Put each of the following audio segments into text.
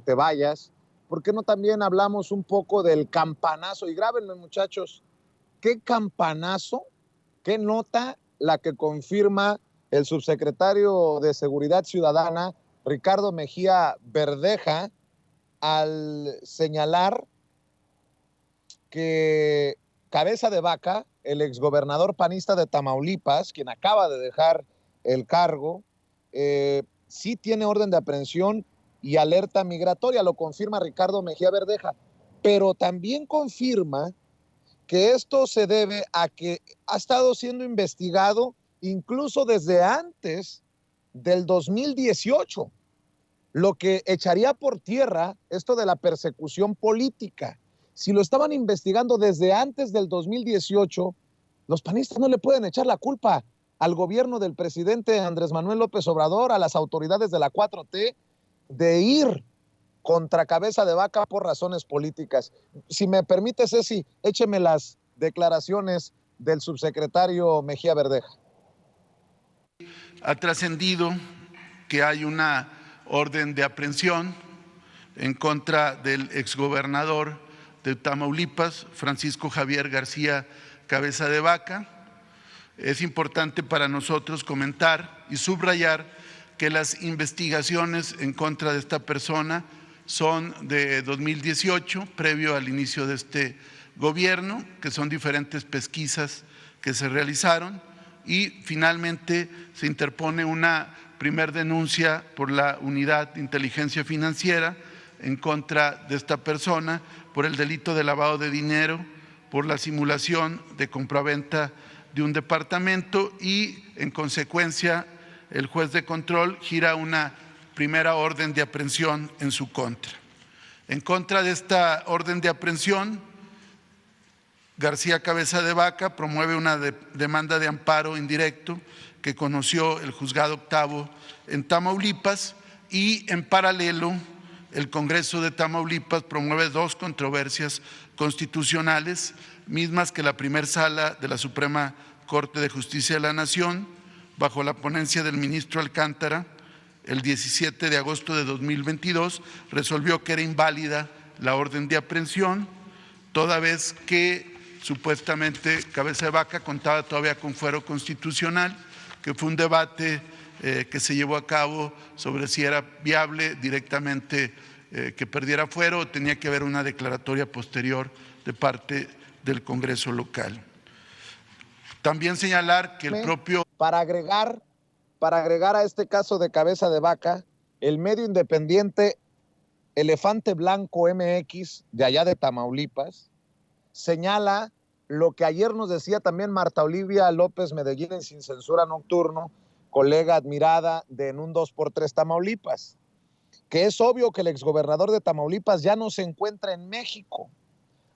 te vayas, ¿por qué no también hablamos un poco del campanazo? Y grábenme, muchachos, ¿qué campanazo, qué nota la que confirma el subsecretario de Seguridad Ciudadana, Ricardo Mejía Verdeja, al señalar que Cabeza de Vaca, el exgobernador panista de Tamaulipas, quien acaba de dejar el cargo, sí tiene orden de aprehensión y alerta migratoria, lo confirma Ricardo Mejía Verdeja, pero también confirma que esto se debe a que ha estado siendo investigado incluso desde antes del 2018, lo que echaría por tierra esto de la persecución política. Si lo estaban investigando desde antes del 2018, los panistas no le pueden echar la culpa al gobierno del presidente Andrés Manuel López Obrador, a las autoridades de la 4T, de ir contra Cabeza de Vaca por razones políticas. Si me permite, Ceci, écheme las declaraciones del subsecretario Mejía Verdeja. Ha trascendido que hay una orden de aprehensión en contra del exgobernador de Tamaulipas, Francisco Javier García Cabeza de Vaca. Es importante para nosotros comentar y subrayar que las investigaciones en contra de esta persona son de 2018, previo al inicio de este gobierno, que son diferentes pesquisas que se realizaron, y finalmente se interpone una primer denuncia por la Unidad de Inteligencia Financiera en contra de esta persona por el delito de lavado de dinero, por la simulación de compraventa de un departamento y, en consecuencia, el juez de control gira una primera orden de aprehensión en su contra. En contra de esta orden de aprehensión, García Cabeza de Vaca promueve una demanda de amparo indirecto que conoció el Juzgado Octavo en Tamaulipas y, en paralelo, el Congreso de Tamaulipas promueve dos controversias constitucionales, mismas que la primera sala de la Suprema Corte de Justicia de la Nación, bajo la ponencia del ministro Alcántara, el 17 de agosto de 2022, resolvió que era inválida la orden de aprehensión, toda vez que supuestamente Cabeza de Vaca contaba todavía con fuero constitucional, que fue un debate que se llevó a cabo sobre si era viable directamente que perdiera fuero o tenía que haber una declaratoria posterior de parte del Congreso local. También señalar que el propio… Para agregar a este caso de Cabeza de Vaca, el medio independiente Elefante Blanco MX, de allá de Tamaulipas, señala lo que ayer nos decía también Marta Olivia López Medellín en Sin Censura Nocturno, colega admirada de En un 2x3 Tamaulipas, que es obvio que el exgobernador de Tamaulipas ya no se encuentra en México.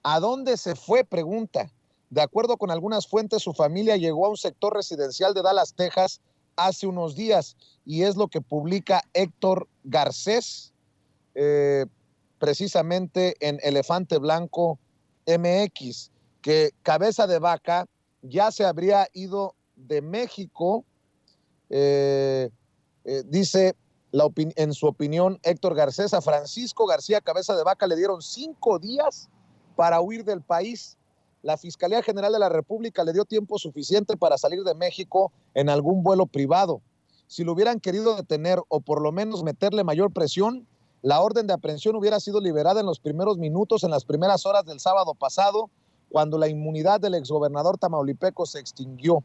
¿A dónde se fue? Pregunta. De acuerdo con algunas fuentes, su familia llegó a un sector residencial de Dallas, Texas, hace unos días, y es lo que publica Héctor Garcés, precisamente en Elefante Blanco MX, que Cabeza de Vaca ya se habría ido de México, dice en su opinión Héctor Garcés, a Francisco García Cabeza de Vaca le dieron 5 días para huir del país. La Fiscalía General de la República le dio tiempo suficiente para salir de México en algún vuelo privado. Si lo hubieran querido detener o por lo menos meterle mayor presión, la orden de aprehensión hubiera sido liberada en los primeros minutos, en las primeras horas del sábado pasado, cuando la inmunidad del exgobernador tamaulipeco se extinguió.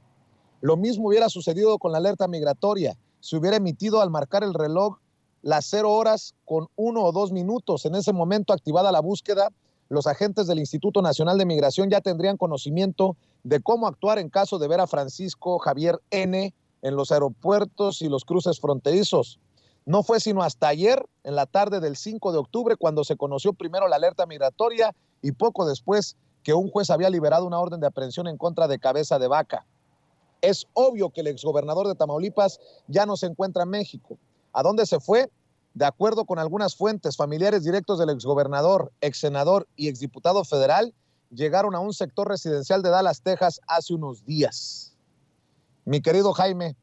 Lo mismo hubiera sucedido con la alerta migratoria. Se hubiera emitido al marcar el reloj las 0 horas con 1 o 2 minutos. En ese momento, activada la búsqueda, los agentes del Instituto Nacional de Migración ya tendrían conocimiento de cómo actuar en caso de ver a Francisco Javier N. en los aeropuertos y los cruces fronterizos. No fue sino hasta ayer, en la tarde del 5 de octubre, cuando se conoció primero la alerta migratoria y poco después que un juez había liberado una orden de aprehensión en contra de Cabeza de Vaca. Es obvio que el exgobernador de Tamaulipas ya no se encuentra en México. ¿A dónde se fue? De acuerdo con algunas fuentes, familiares directos del exgobernador, exsenador y exdiputado federal llegaron a un sector residencial de Dallas, Texas, hace unos días. Mi querido Jaime.